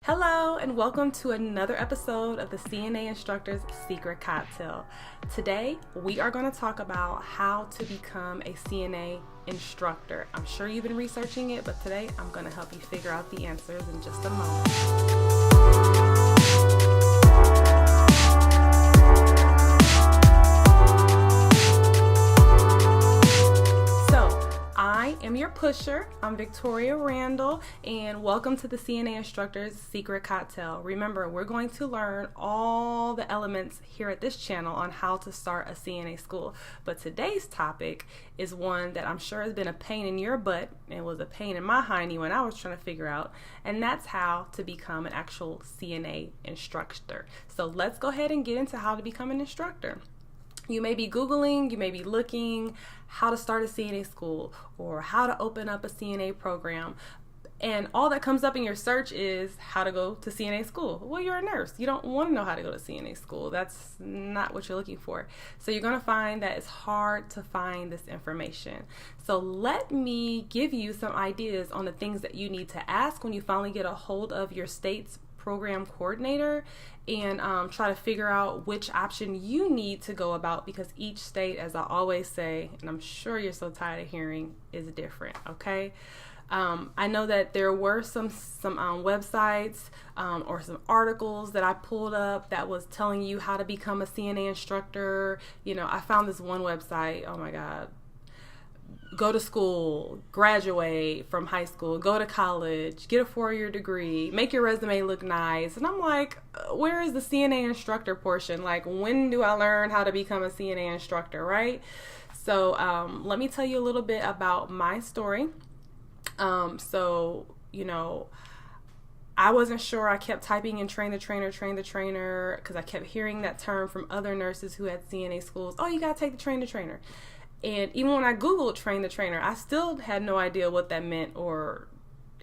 Hello and welcome to another episode of the CNA Instructor's Secret Cocktail. Today we are going to talk about how to become a CNA instructor. I'm sure you've been researching it, but today I'm going to help you figure out the answers in just a moment. I am your pusher. I'm Victoria Randall, and welcome to the CNA Instructor's Secret Cocktail. Remember, we're going to learn all the elements here at this channel on how to start a CNA school. But today's topic is one that I'm sure has been a pain in your butt and was a pain in my hiney when I was trying to figure out, and that's how to become an actual CNA instructor. So let's go ahead and get into how to become an instructor. You may be Googling, you may be looking how to start a CNA school or how to open up a CNA program. And all that comes up in your search is how to go to CNA school. Well, you're a nurse. You don't want to know how to go to CNA school. That's not what you're looking for. So you're going to find that it's hard to find this information. So let me give you some ideas on the things that you need to ask when you finally get a hold of your state's program coordinator and try to figure out which option you need to go about, because each state, as I always say, and I'm sure you're so tired of hearing, is different. Okay. I know that there were some websites or some articles that I pulled up that was telling you how to become a CNA instructor. You know, I found this one website. Oh my God. Go to school, graduate from high school, go to college, get a 4-year degree, make your resume look nice. And I'm like, where is the CNA instructor portion? Like, when do I learn how to become a CNA instructor, right? So let me tell you a little bit about my story. I wasn't sure. I kept typing in train the trainer, because I kept hearing that term from other nurses who had CNA schools. Oh, you got to take the train the trainer. And even when I Googled train the trainer, I still had no idea what that meant or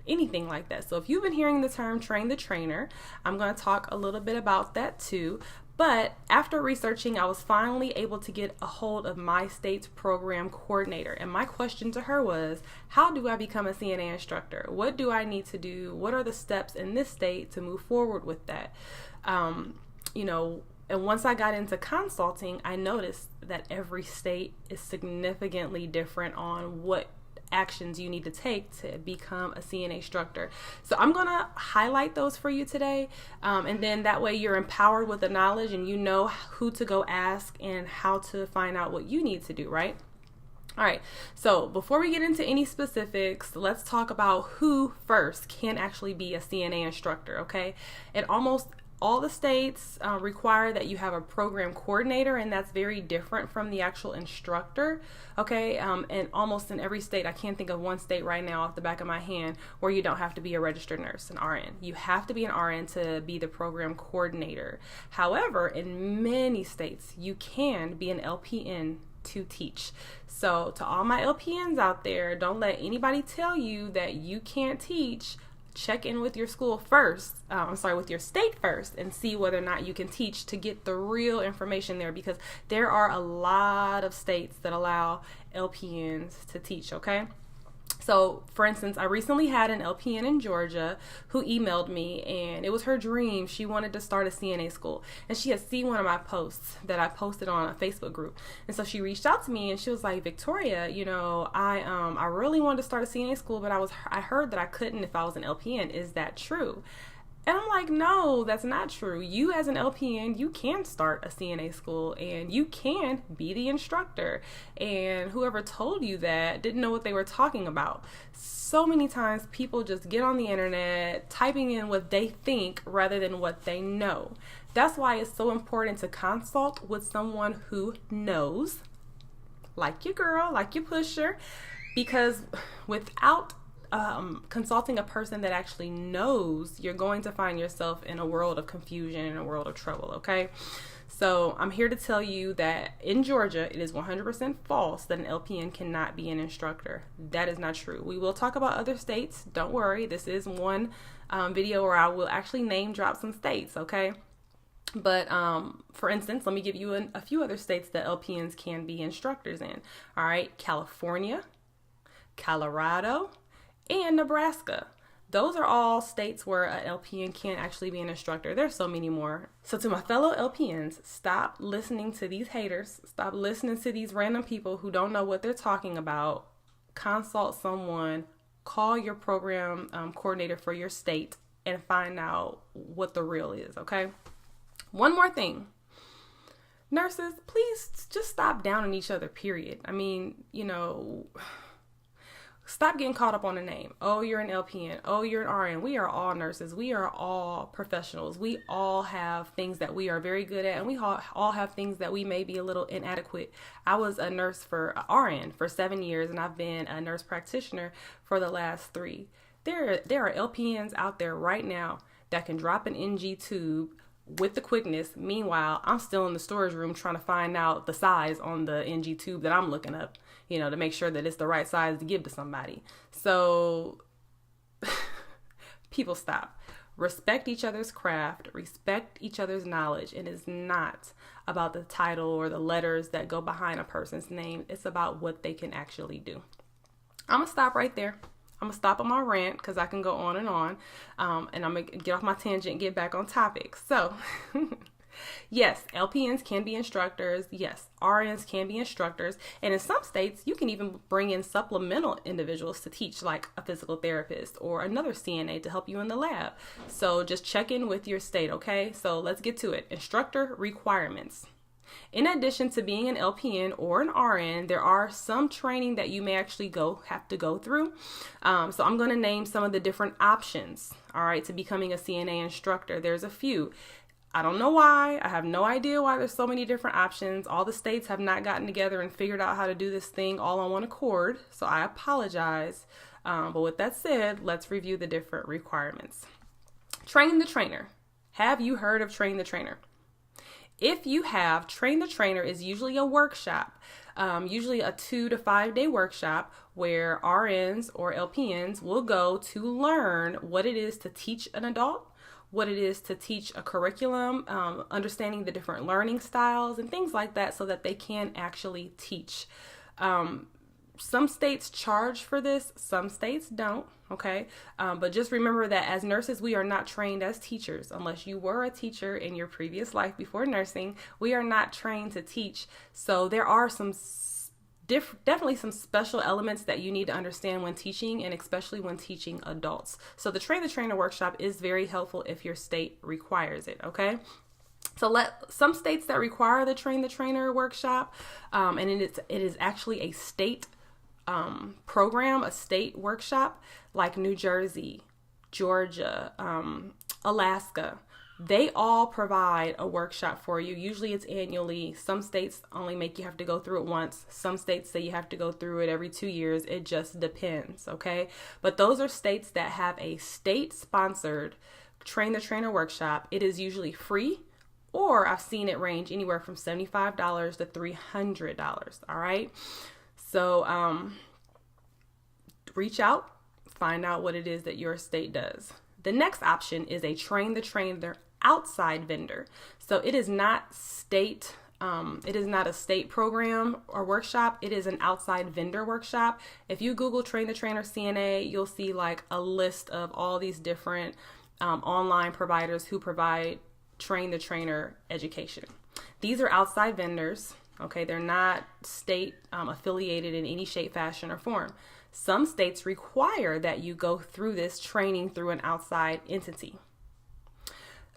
anything like that. So if you've been hearing the term train the trainer, I'm going to talk a little bit about that too. But after researching, I was finally able to get a hold of my state's program coordinator. And my question to her was, how do I become a CNA instructor? What do I need to do? What are the steps in this state to move forward with that? And once I got into consulting, I noticed that every state is significantly different on what actions you need to take to become a CNA instructor. So I'm going to highlight those for you today. And then that way you're empowered with the knowledge and you know who to go ask and how to find out what you need to do, right? All right, so before we get into any specifics, let's talk about who first can actually be a CNA instructor, okay? And almost all the states require that you have a program coordinator, and that's very different from the actual instructor, okay? And almost in every state, I can't think of one state right now off the back of my hand where you don't have to be a registered nurse, an RN. You have to be an RN to be the program coordinator. However, in many states, you can be an LPN to teach. So to all my LPNs out there, don't let anybody tell you that you can't teach. Check in with your school first, with your state first, and see whether or not you can teach to get the real information there, because there are a lot of states that allow LPNs to teach, okay? So, for instance, I recently had an LPN in Georgia who emailed me, and it was her dream. She wanted to start a CNA school, and she had seen one of my posts that I posted on a Facebook group. And so she reached out to me, and she was like, Victoria, I really wanted to start a CNA school, but I heard that I couldn't if I was an LPN. Is that true? And I'm like, no, that's not true. You as an LPN, you can start a CNA school and you can be the instructor. And whoever told you that didn't know what they were talking about. So many times people just get on the internet typing in what they think rather than what they know. That's why it's so important to consult with someone who knows, like your girl, like your pusher, because without consulting a person that actually knows, you're going to find yourself in a world of confusion and a world of trouble, okay? So I'm here to tell you that in Georgia, it is 100% false that an LPN cannot be an instructor. That is not true. We will talk about other states. Don't worry. This is one video where I will actually name drop some states, okay? But for instance, let me give you a few other states that LPNs can be instructors in. All right, California, Colorado, and Nebraska. those are all states where an LPN can actually be an instructor. There's so many more. So to my fellow LPNs, stop listening to these haters. Stop listening to these random people who don't know what they're talking about. Consult someone. Call your program coordinator for your state and find out what the real is, okay? One more thing. Nurses, please just stop downing each other, period. I mean, stop getting caught up on a name. Oh, you're an LPN. Oh, you're an RN. We are all nurses. We are all professionals. We all have things that we are very good at, and we all have things that we may be a little inadequate. I was a nurse for RN for 7 years, and I've been a nurse practitioner for the last 3. There are LPNs out there right now that can drop an NG tube with the quickness. Meanwhile, I'm still in the storage room trying to find out the size on the NG tube that I'm looking up, to make sure that it's the right size to give to somebody. So people, stop. Respect each other's craft, respect each other's knowledge. It is not about the title or the letters that go behind a person's name. It's about what they can actually do. I'm going to stop right there. I'm going to stop on my rant because I can go on. And I'm going to get off my tangent and get back on topic. So, yes, LPNs can be instructors. Yes, RNs can be instructors. And in some states, you can even bring in supplemental individuals to teach, like a physical therapist or another CNA to help you in the lab. So just check in with your state, okay? So let's get to it. Instructor requirements. In addition to being an LPN or an RN, there are some training that you may actually have to go through. So I'm going to name some of the different options, all right, to becoming a CNA instructor. There's a few. I don't know why. I have no idea why there's so many different options. All the states have not gotten together and figured out how to do this thing all on one accord. So I apologize. But with that said, let's review the different requirements. Train the trainer. Have you heard of Train the Trainer? If you have, Train the Trainer is usually a workshop, usually a 2 to 5 day workshop where RNs or LPNs will go to learn what it is to teach an adult, what it is to teach a curriculum, understanding the different learning styles and things like that so that they can actually teach. Some states charge for this, some states don't, okay? But just remember that as nurses, we are not trained as teachers. Unless you were a teacher in your previous life before nursing, we are not trained to teach. So there are definitely some special elements that you need to understand when teaching, and especially when teaching adults. So the Train the Trainer workshop is very helpful if your state requires it, okay? So some states that require the Train the Trainer workshop, and it is actually a state program, a state workshop, like New Jersey, Georgia, Alaska. They all provide a workshop for you. Usually it's annually. Some states only make you have to go through it once. Some states say you have to go through it every 2 years. It just depends, okay? But those are states that have a state-sponsored Train the Trainer workshop. It is usually free, or I've seen it range anywhere from $75 to $300, all right? So reach out, find out what it is that your state does. The next option is a Train the Trainer outside vendor. So it is not a state program or workshop. It is an outside vendor workshop. If you Google Train the Trainer CNA, you'll see like a list of all these different online providers who provide Train the Trainer education. These are outside vendors. Okay, they're not state affiliated in any shape, fashion, or form. Some states require that you go through this training through an outside entity.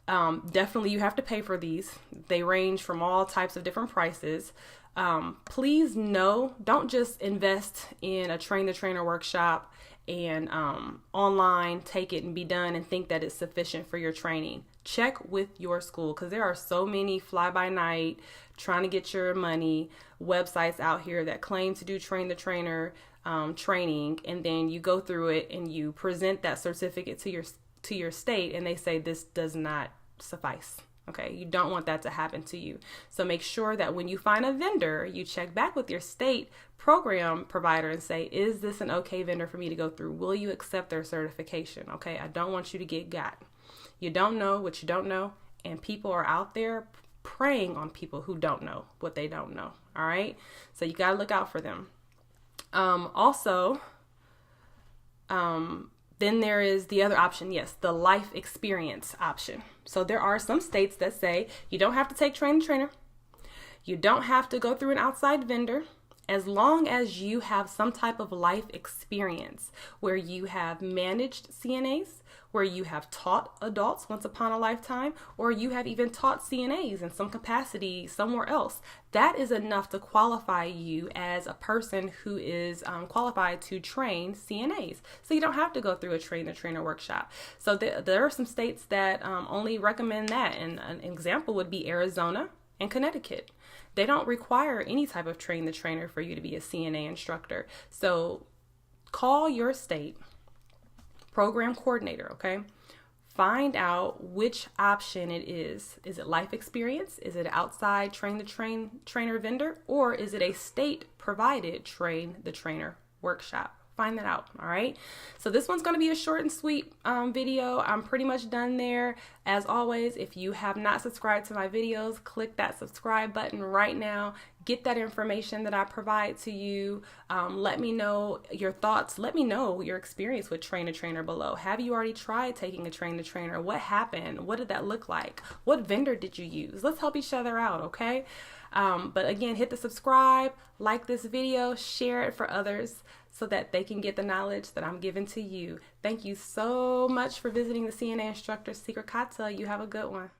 Definitely you have to pay for these. They range from all types of different prices. Please don't just invest in a Train the Trainer workshop and online, take it and be done and think that it's sufficient for your training. Check with your school, because there are so many fly-by-night, trying to get your money websites out here that claim to do Train the Trainer training, and then you go through it and you present that certificate to your state and they say this does not suffice. Okay, you don't want that to happen to you. So make sure that when you find a vendor, you check back with your state program provider and say, is this an okay vendor for me to go through? Will you accept their certification? Okay, I don't want you to get got. You don't know what you don't know, and people are out there preying on people who don't know what they don't know. All right, so you got to look out for them. Also, Then there is the other option, yes, the life experience option. So there are some states that say you don't have to take train the trainer. You don't have to go through an outside vendor, as long as you have some type of life experience where you have managed CNAs, where you have taught adults once upon a lifetime, or you have even taught CNAs in some capacity somewhere else. That is enough to qualify you as a person who is qualified to train CNAs. So you don't have to go through a train the trainer workshop. So there are some states that only recommend that. And an example would be Arizona and Connecticut. They don't require any type of train the trainer for you to be a CNA instructor. So call your state program coordinator, okay? Find out which option it is. Is it life experience? Is it outside train the trainer vendor? Or is it a state provided train the trainer workshop? Find that out, all right? So this one's going to be a short and sweet video. I'm pretty much done there. As always, if you have not subscribed to my videos, click that subscribe button right now. Get that information that I provide to you. Let me know your thoughts. Let me know your experience with Train the Trainer below. Have you already tried taking a Train the Trainer? What happened? What did that look like? What vendor did you use? Let's help each other out, okay? But again, hit the subscribe, like this video, share it for others so that they can get the knowledge that I'm giving to you. Thank you so much for visiting the CNA Instructor Secret Cocktail. You have a good one.